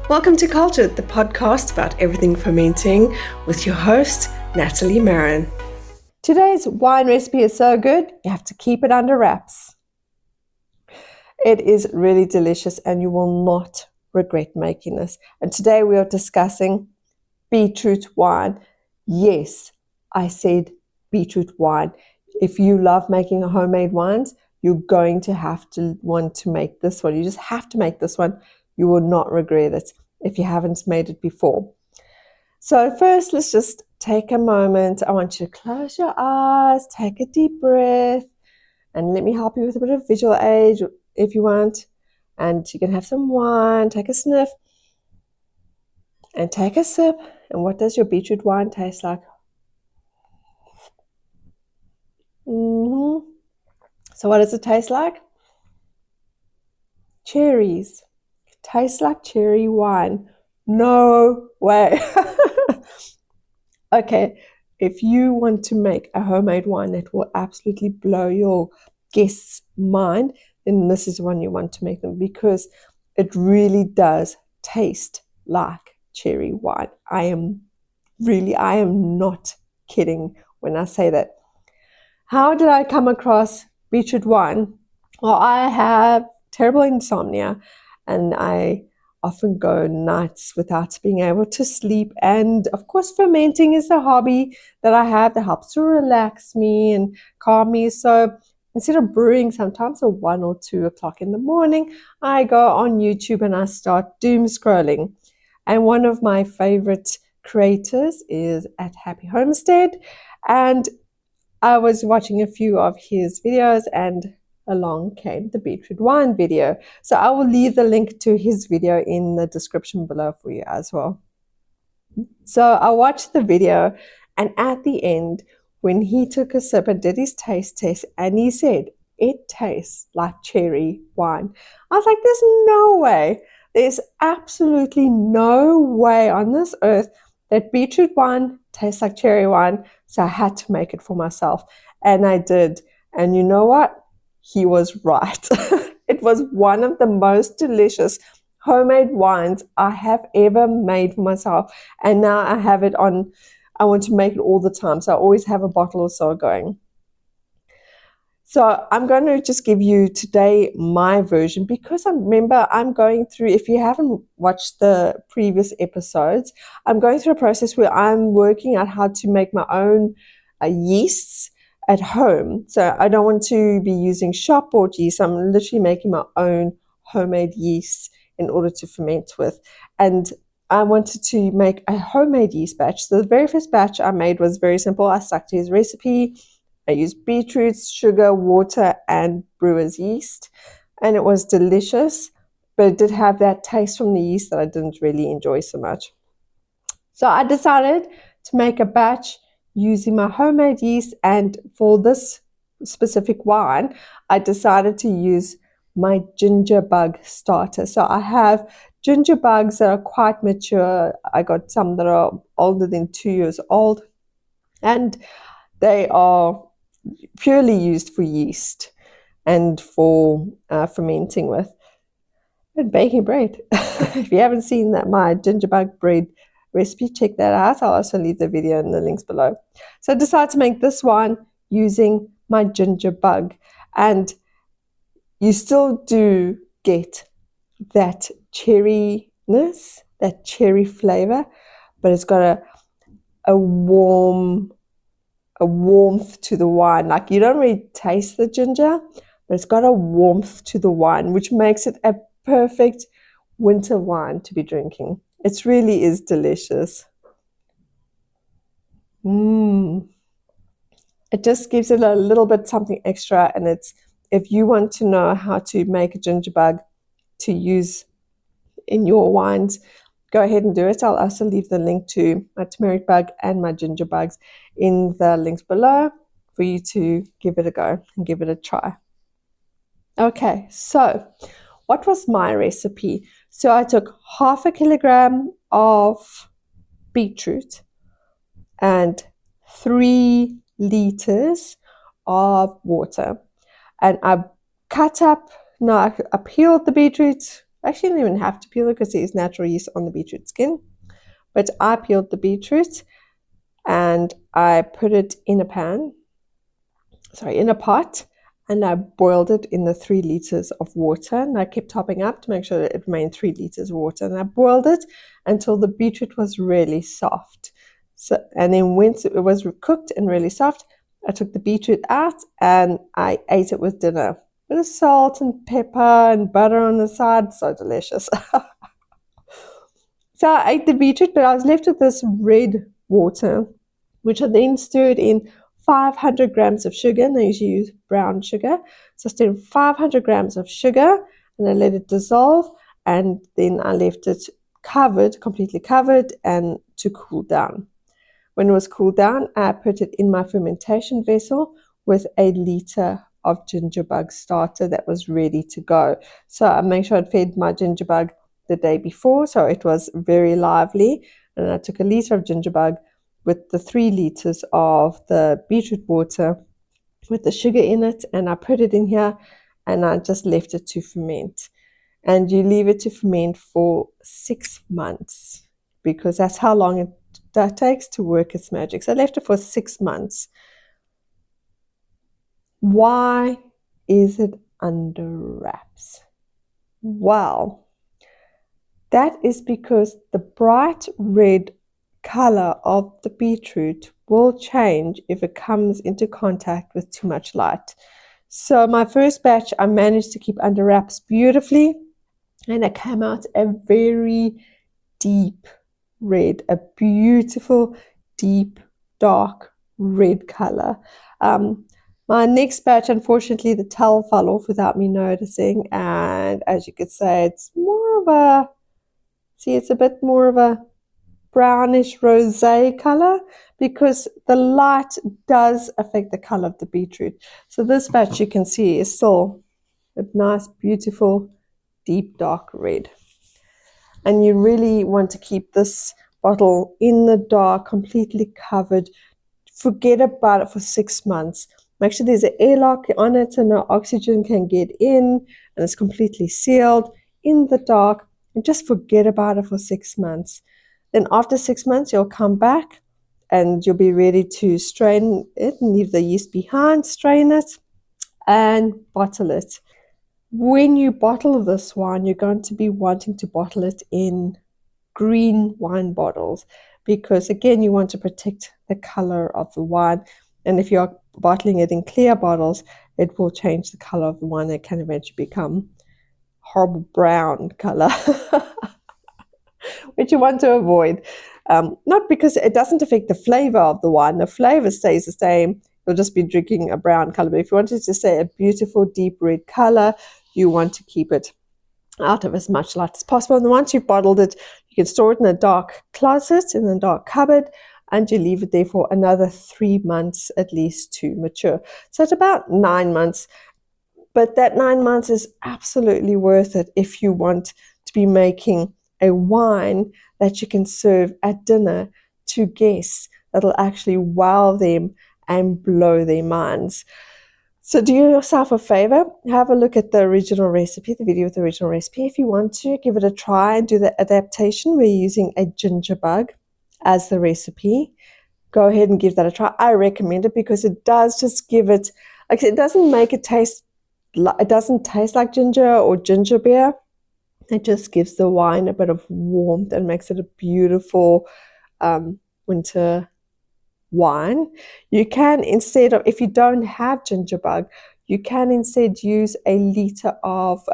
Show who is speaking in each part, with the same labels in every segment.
Speaker 1: Welcome to Cultured, the podcast about everything fermenting with your host, Natalie Marin.
Speaker 2: Today's wine recipe is so good, you have to keep it under wraps. It is really delicious and you will not regret making this. And today we are discussing beetroot wine. Yes, I said beetroot wine. If you love making homemade wines, you're going to have to want to make this one. You just have to make this one. You will not regret it if you haven't made it before. So first, let's just take a moment. I want you to close your eyes, take a deep breath, and let me help you with a bit of visual aid if you want. And you can have some wine, take a sniff, and take a sip. And what does your beetroot wine taste like? So what does it taste like? Cherries. It tastes like cherry wine. No way. Okay, if you want to make a homemade wine that will absolutely blow your guests' mind, then this is one you want to make them, because it really does taste like cherry wine. I am not kidding when I say that. How did I come across beetroot wine? Well, I have terrible insomnia and I often go nights without being able to sleep. And of course, fermenting is a hobby that I have that helps to relax me and calm me. So instead of brewing sometimes at 1 or 2 o'clock in the morning, I go on YouTube and I start doom scrolling. And one of my favorite creators is at Happy Homestead. And I was watching a few of his videos and along came the beetroot wine video. So I will leave the link to his video in the description below for you as well. So I watched the video, and at the end, when he took a sip and did his taste test, and he said, it tastes like cherry wine. I was like, there's no way. There's absolutely no way on this earth that beetroot wine tastes like cherry wine. So I had to make it for myself. And I did. And you know what? He was right. It was one of the most delicious homemade wines I have ever made for myself. And now I have it on, I want to make it all the time. So I always have a bottle or so going. So I'm going to just give you today my version, because I remember I'm going through, if you haven't watched the previous episodes, I'm going through a process where I'm working out how to make my own yeasts at home. So I don't want to be using shop bought yeast. I'm literally making my own homemade yeast in order to ferment with. And I wanted to make a homemade yeast batch. So the very first batch I made was very simple. I stuck to his recipe. I used beetroots, sugar, water, and brewer's yeast. And it was delicious, but it did have that taste from the yeast that I didn't really enjoy so much. So I decided to make a batch using my homemade yeast, and for this specific wine, I decided to use my ginger bug starter. So I have ginger bugs that are quite mature. I got some that are older than 2 years old, and they are purely used for yeast and for fermenting with, and baking bread. If you haven't seen that, my ginger bug bread recipe, check that out. I'll also leave the video in the links below. So I decided to make this wine using my ginger bug, and you still do get that cherryness, that cherry flavor, but it's got a warmth to the wine. Like, you don't really taste the ginger, but it's got a warmth to the wine, which makes it a perfect winter wine to be drinking. It really is delicious. It just gives it a little bit something extra, and it's, if you want to know how to make a ginger bug to use in your wines, go ahead and do it. I'll also leave the link to my turmeric bug and my ginger bugs in the links below for you to give it a go and give it a try. Okay, so what was my recipe? So I took 1/2 kilogram of beetroot and 3 liters of water. And I cut up, I peeled the beetroot Actually, you don't even have to peel it because there is natural yeast on the beetroot skin. But I peeled the beetroot and I put it in a pot, and I boiled it in the 3 liters of water. And I kept topping up to make sure that it remained 3 liters of water. And I boiled it until the beetroot was really soft. And then once it was cooked and really soft, I took the beetroot out and I ate it with dinner. A bit of salt and pepper and butter on the side. So delicious. So I ate the beetroot, but I was left with this red water, which I then stirred in 500 grams of sugar, and I usually use brown sugar. So I stirred in 500 grams of sugar, and I let it dissolve, and then I left it completely covered, and to cool down. When it was cooled down, I put it in my fermentation vessel with a liter of gingerbug starter that was ready to go. So I made sure I'd fed my gingerbug the day before, so it was very lively. And I took a liter of gingerbug with the 3 liters of the beetroot water with the sugar in it, and I put it in here and I just left it to ferment. And you leave it to ferment for 6 months because that's how long that takes to work its magic. So I left it for 6 months. Why is it under wraps? Well, that is because the bright red color of the beetroot will change if it comes into contact with too much light. So my first batch I managed to keep under wraps beautifully, and it came out a very deep red, a beautiful deep dark red color. My next batch, unfortunately, the towel fell off without me noticing, and as you could say, it's a bit more of a brownish rosé color because the light does affect the color of the beetroot. So this batch you can see is still a nice, beautiful, deep dark red. And you really want to keep this bottle in the dark, completely covered. Forget about it for 6 months. Make sure there's an airlock on it so no oxygen can get in, and it's completely sealed in the dark. And just forget about it for 6 months. Then after 6 months, you'll come back and you'll be ready to strain it and leave the yeast behind, strain it and bottle it. When you bottle this wine, you're going to be wanting to bottle it in green wine bottles because, again, you want to protect the color of the wine. And if you're bottling it in clear bottles, it will change the color of the wine. It can eventually become horrible brown color, which you want to avoid. Not because it doesn't affect the flavor of the wine. The flavor stays the same. You'll just be drinking a brown color. But if you wanted to say a beautiful deep red color, you want to keep it out of as much light as possible. And once you've bottled it, you can store it in a dark closet, in a dark cupboard, and you leave it there for another 3 months at least to mature. So it's about 9 months. But that 9 months is absolutely worth it if you want to be making a wine that you can serve at dinner to guests that'll actually wow them and blow their minds. So do yourself a favor, have a look at the original recipe, the video with the original recipe. If you want to, give it a try and do the adaptation. We're using a gingerbug as the recipe. Go ahead and give that a try. I recommend it because it does just give it, like it doesn't make it taste, it doesn't taste like ginger or ginger beer. It just gives the wine a bit of warmth and makes it a beautiful winter wine. You can, instead of, if you don't have gingerbug, you can instead use a liter of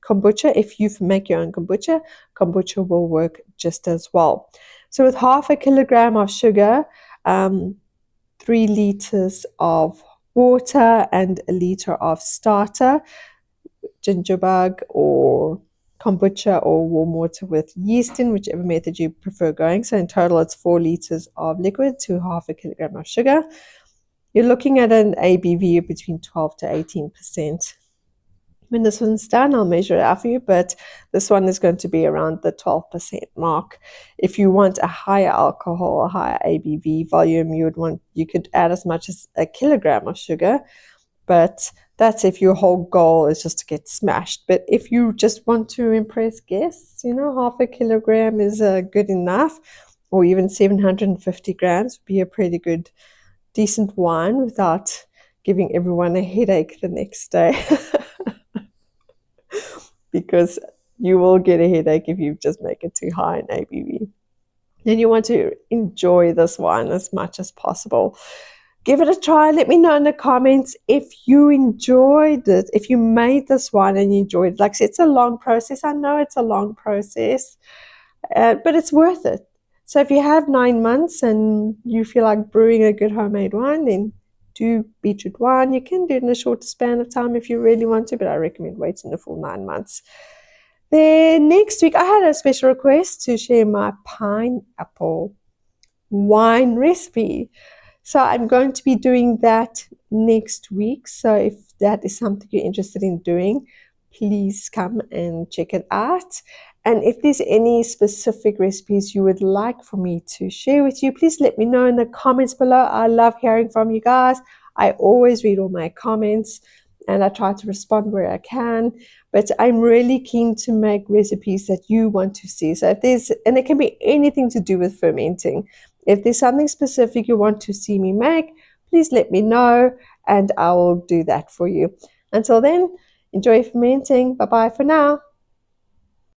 Speaker 2: kombucha. If you make your own kombucha, kombucha will work just as well. So with 0.5 kilogram of sugar, 3 liters of water and a liter of starter, gingerbug or kombucha or warm water with yeast in, whichever method you prefer going. So in total, it's 4 liters of liquid to 0.5 kilogram of sugar. You're looking at an ABV of between 12 to 18%. When this one's done, I'll measure it out for you, but this one is going to be around the 12% mark. If you want a higher alcohol, a higher ABV volume, you could add as much as 1 kilogram of sugar. But that's if your whole goal is just to get smashed. But if you just want to impress guests, half a kilogram is good enough, or even 750 grams would be a pretty good, decent wine without giving everyone a headache the next day. Because you will get a headache if you just make it too high in ABV. Then you want to enjoy this wine as much as possible. Give it a try. Let me know in the comments if you enjoyed it, if you made this wine and you enjoyed it. Like I said, it's a long process. I know it's a long process, but it's worth it. So if you have 9 months and you feel like brewing a good homemade wine, then do beetroot wine. You can do it in a shorter span of time if you really want to, but I recommend waiting the full 9 months. Then next week, I had a special request to share my pineapple wine recipe. So I'm going to be doing that next week. So if that is something you're interested in doing, please come and check it out. And if there's any specific recipes you would like for me to share with you, please let me know in the comments below. I love hearing from you guys. I always read all my comments and I try to respond where I can. But I'm really keen to make recipes that you want to see. So if there's, and it can be anything to do with fermenting. If there's something specific you want to see me make, please let me know and I will do that for you. Until then, enjoy fermenting. Bye-bye for now.